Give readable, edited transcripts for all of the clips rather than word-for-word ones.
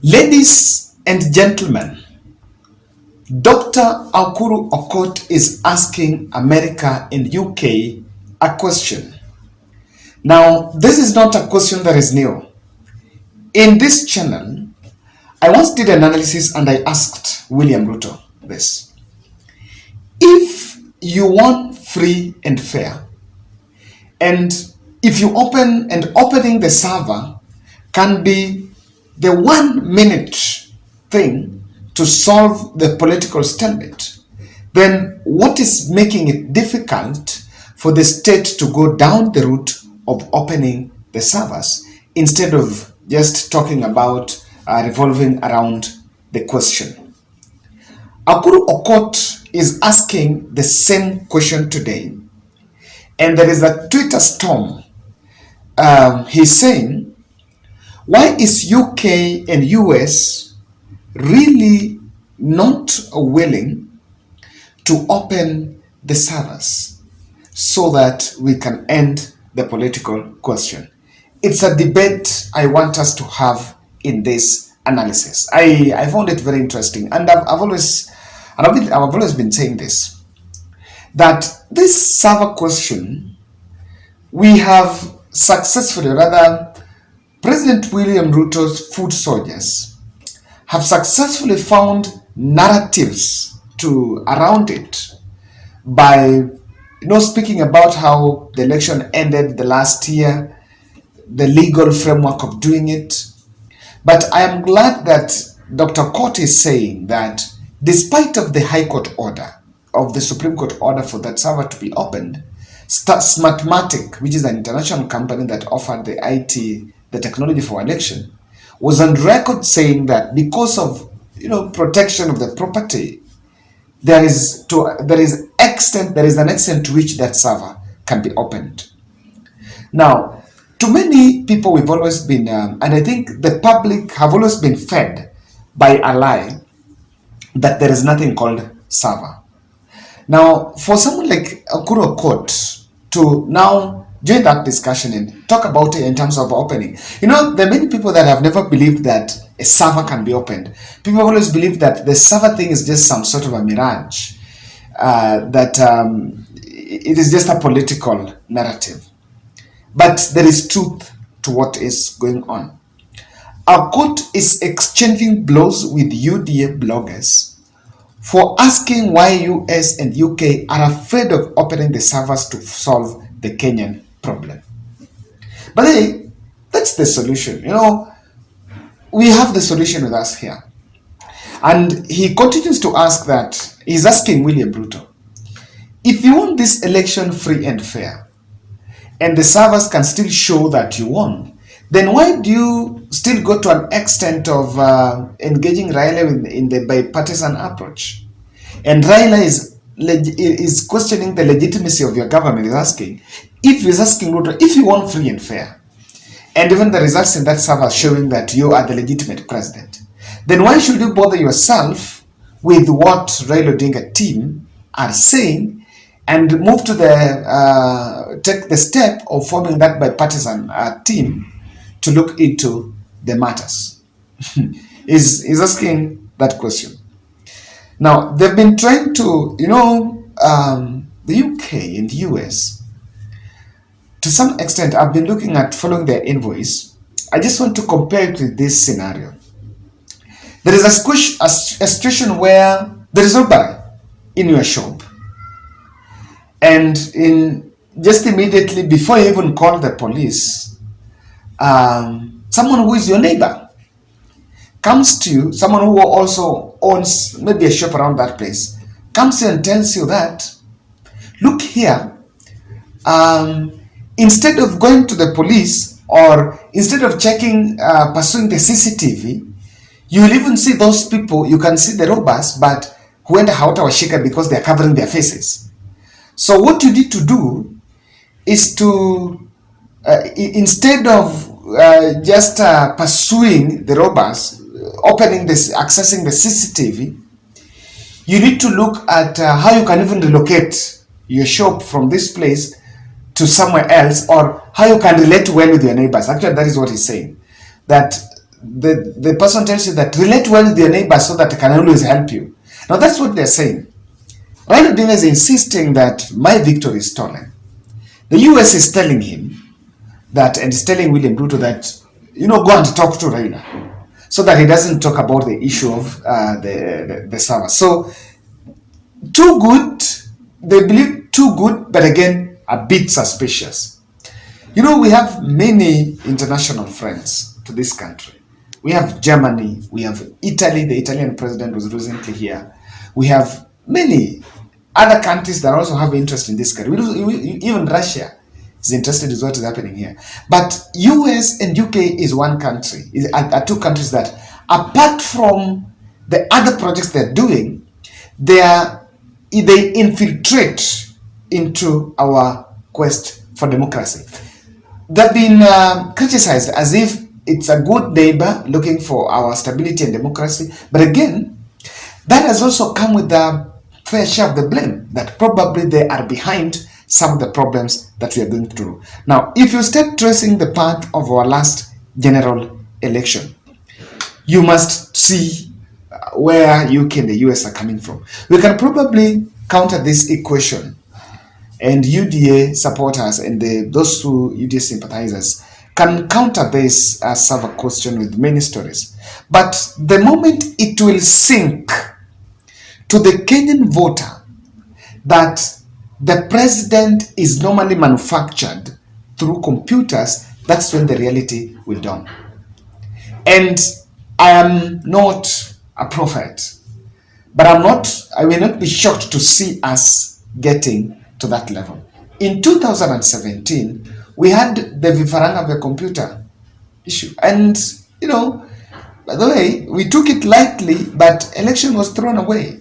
Ladies and gentlemen, Dr. Akuru Okot is asking America and UK a question. Now, this is not a question that is new. In this channel, I once did an analysis and I asked William Ruto this. If you want free and fair, and if you opening the server can be the 1 minute thing to solve the political stalemate, then what is making it difficult for the state to go down the route of opening the servers instead of just talking about revolving around the question? Akuru Okot is asking the same question today, and there is a Twitter storm. He's saying, why is UK and US really not willing to open the servers so that we can end the political question? It's a debate I want us to have in this analysis. I found it very interesting, and I've always been saying this, that this server question, we have successfully, rather, President William Ruto's foot soldiers have successfully found narratives around it by speaking about how the election ended the last year, the legal framework of doing it. But I am glad that Dr. Court is saying that despite of the High Court order, of the Supreme Court order for that server to be opened, Smartmatic, which is an international company that offered the IT, the technology for election, was on record saying that because of protection of the property, there is an extent to which that server can be opened. Now, to many people, we've always been, and I think the public have always been fed by a lie that there is nothing called server. Now, for someone like Akuru Okot to now join that discussion and talk about it in terms of opening, there are many people that have never believed that a server can be opened. People have always believed that the server thing is just some sort of a mirage, that it is just a political narrative. But there is truth to what is going on. Okot is exchanging blows with UDA bloggers for asking why US and UK are afraid of opening the servers to solve the Kenyan problem. But hey, that's the solution. We have the solution with us here. And he continues to ask that, he's asking William Ruto, if you want this election free and fair, and the servers can still show that you won, then why do you still go to an extent of engaging Raila in the bipartisan approach? And Raila is questioning the legitimacy of your government. He's asking Ruto, if you want free and fair, and even the results in that server showing that you are the legitimate president, then why should you bother yourself with what Raila Odinga team are saying and move to take the step of forming that bipartisan team to look into the matters? Is asking that question. Now, they've been trying to, the UK and the US, to some extent, I've been looking at following their invoice. I just want to compare it with this scenario. There is a situation where there is nobody in your shop, and just immediately before you even call the police, someone who is your neighbor comes to you, someone who also owns maybe a shop around that place, comes to you and tells you that, look here, instead of going to the police or instead of pursuing the CCTV, you will even see those people, you can see the robbers, but huenda hawatawashika because they are covering their faces. So what you need to do is to, instead of just pursuing the robbers, accessing the CCTV, you need to look at how you can even relocate your shop from this place to somewhere else, or how you can relate well with your neighbors. Actually, that is what he's saying. That the person tells you that relate well with your neighbor so that they can always help you. Now that's what they're saying. Raila Odinga is insisting that my victory is stolen. The US is telling him that, and is telling William Ruto that, go and talk to Raila, so that he doesn't talk about the issue of the server. So, too good, they believe too good, but again, a bit suspicious. We have many international friends to this country. We have Germany, we have Italy, the Italian president was recently here. We have many other countries that also have interest in this country. Even Russia is interested in what is happening here. But US and UK is one country, are two countries that, apart from the other projects they're doing, they infiltrate into our quest for democracy. They've been criticized as if it's a good neighbor looking for our stability and democracy. But again, that has also come with a fair share of the blame, that probably they are behind some of the problems that we are going through. Now, if you start tracing the path of our last general election, you must see where UK and the US are coming from. We can probably counter this equation, and UDA supporters and those who UDA sympathizers can counter this server question with many stories. But the moment it will sink to the Kenyan voter that the president is normally manufactured through computers, that's when the reality will dawn. And I am not a prophet, but I will not be shocked to see us getting to that level. In 2017, we had the vifaranga of the computer issue. And, by the way, we took it lightly, but election was thrown away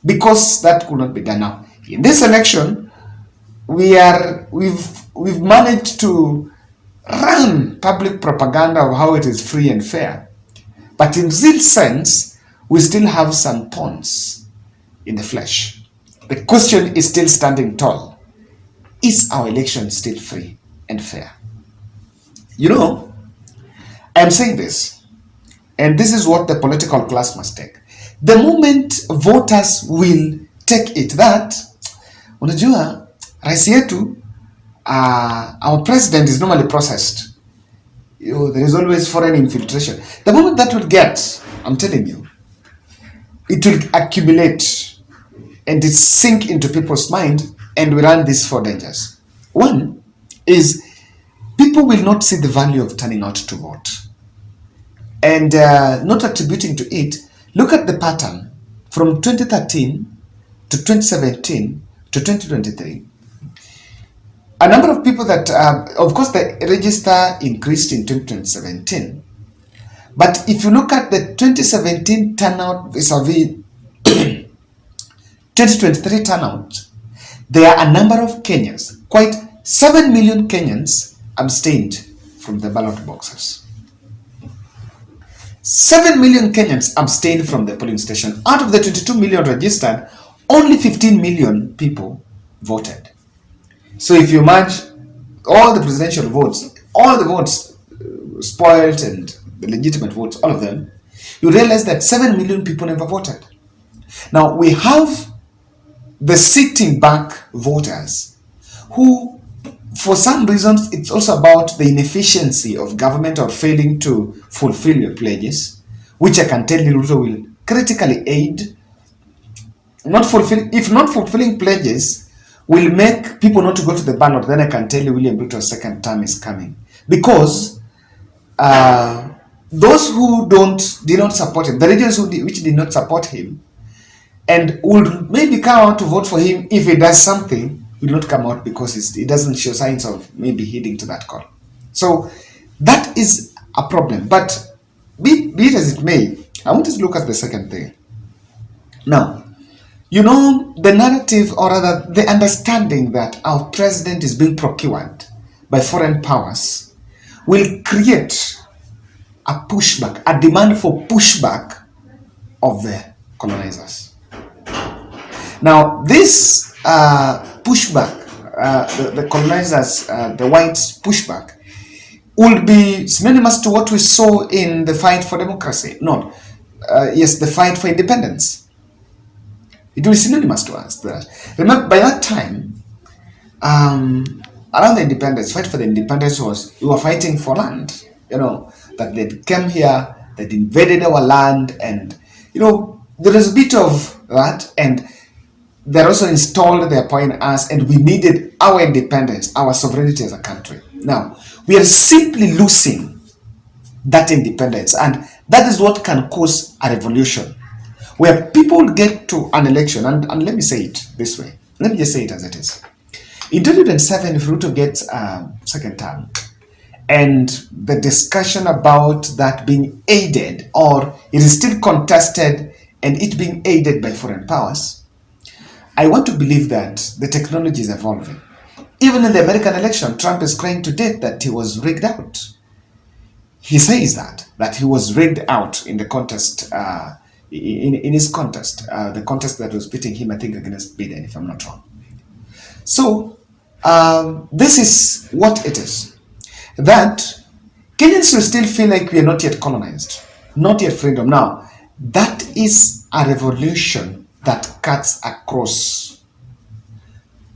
because that could not be done. Now, in this election, we've managed to run public propaganda of how it is free and fair. But in real sense, we still have some thorns in the flesh. The question is still standing tall. Is our election still free and fair? I'm saying this, and this is what the political class must take. The moment voters will take it that, unajua, rais yetu, our president is normally processed. There is always foreign infiltration. The moment that will get, I'm telling you, it will accumulate and it sink into people's mind, and we run these four dangers. One is people will not see the value of turning out to vote. And not attributing to it, look at the pattern from 2013 to 2017 to 2023. A number of people that, of course, the register increased in 2017. But if you look at the 2017 turnout vis-a-vis 2023 turnout, there are a number of Kenyans, quite 7 million Kenyans abstained from the ballot boxes. 7 million Kenyans abstained from the polling station. Out of the 22 million registered, only 15 million people voted. So if you merge all the presidential votes, all the votes spoiled and the legitimate votes, all of them, you realize that 7 million people never voted. Now we have the sitting back voters who, for some reasons, it's also about the inefficiency of government or failing to fulfill your pledges, which I can tell you Ruto will critically aid. If not fulfilling pledges will make people not to go to the ballot, then I can tell you William Ruto's second term is coming. Because those who did not support him, the regions which did not support him, and would maybe come out to vote for him if he does something, will not come out because he doesn't show signs of maybe heeding to that call. So that is a problem. But be it as it may, I want us to look at the second thing. Now, the narrative, or rather the understanding that our president is being procured by foreign powers will create a pushback, a demand for pushback of the colonizers. Now, this pushback, the colonizers, the whites' pushback, would be synonymous to what we saw in the fight for democracy. No, yes, the fight for independence. It will be synonymous to us. Remember, by that time, around the independence, fight for the independence was we were fighting for land. That they came here, they invaded our land, and there is a bit of that, and they also installed their point us, and we needed our independence, our sovereignty as a country. Now we are simply losing that independence, and that is what can cause a revolution, where people get to an election, and let me say it this way. Let me just say it as it is. In 2007, if Ruto gets a second term, and the discussion about that being aided, or it is still contested, and it being aided by foreign powers, I want to believe that the technology is evolving. Even in the American election, Trump is crying to death that he was rigged out. He says that he was rigged out in the contest, in his contest, the contest that was beating him, I think, against Biden, if I'm not wrong. So, this is what it is. That Kenyans will still feel like we are not yet colonized, not yet freedom. Now, that is a revolution that cuts across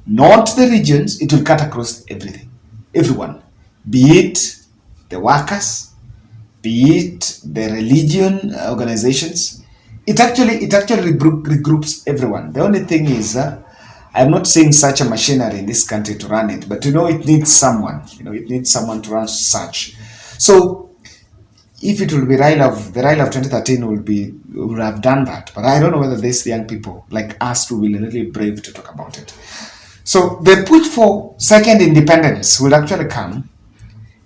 not the regions, it will cut across everything, everyone, be it the workers, be it the religion organizations. It actually regroups everyone. The only thing is, I'm not saying such a machinery in this country to run it, but it needs someone. It needs someone to run such. So if it will be the Raila of 2013 will have done that, but I don't know whether these young people like us will be really brave to talk about it. So the push for second independence will actually come,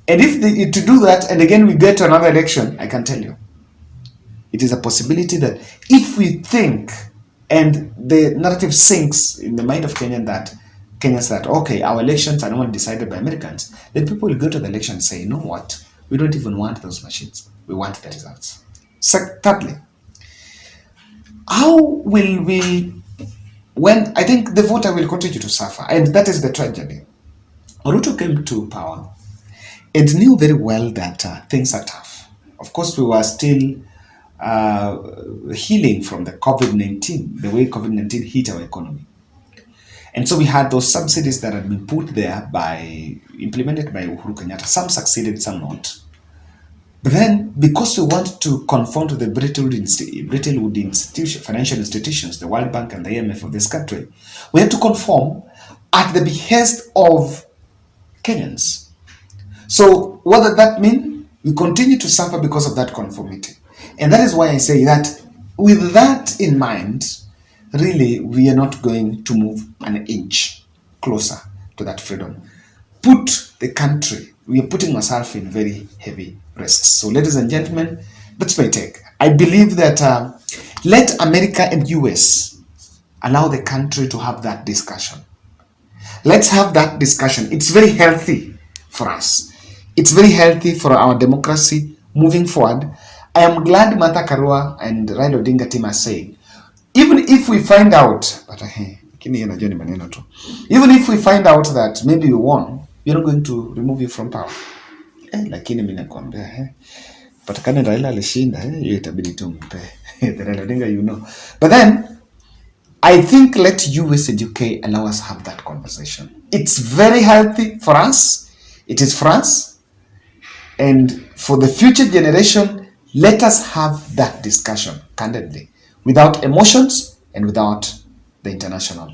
and if to do that, and again we get to another election, I can tell you, it is a possibility that if we think, and the narrative sinks in the mind of Kenyans that okay, our elections are not decided by Americans, then people will go to the election and say, you know what, we don't even want those machines, we want the results. Thirdly, how will we, when I think the voter will continue to suffer, and that is the tragedy. Ruto came to power and knew very well that things are tough. Of course, we were still healing from the COVID-19, the way COVID-19 hit our economy. And so we had those subsidies that had been put there implemented by Uhuru Kenyatta. Some succeeded, some not. But then, because we want to conform to the Bretton Woods financial institutions, the World Bank and the IMF of this country, we have to conform at the behest of Kenyans. So what does that mean? We continue to suffer because of that conformity. And that is why I say that with that in mind, really, we are not going to move an inch closer to that freedom. We are putting ourselves in very heavy risks. So ladies and gentlemen, that's my take. I believe that let America and US allow the country to have that discussion. Let's have that discussion. It's very healthy for us. It's very healthy for our democracy moving forward. I am glad Martha Karua and Raila Odinga team are saying, even if we find out, even if we find out that maybe we won, we're not going to remove you from power. Lakini mimi nakwambia patakana Raila alishinda, hiyo itabidi tumpe Raila Odinga, But then I think let US and UK allow us have that conversation. It's very healthy for us. It is for us. And for the future generation, let us have that discussion candidly, without emotions and without the international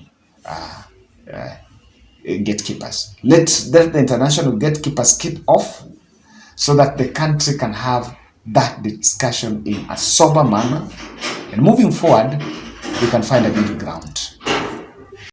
gatekeepers. Let the international gatekeepers keep off, so that the country can have that discussion in a sober manner. And moving forward, we can find a middle ground.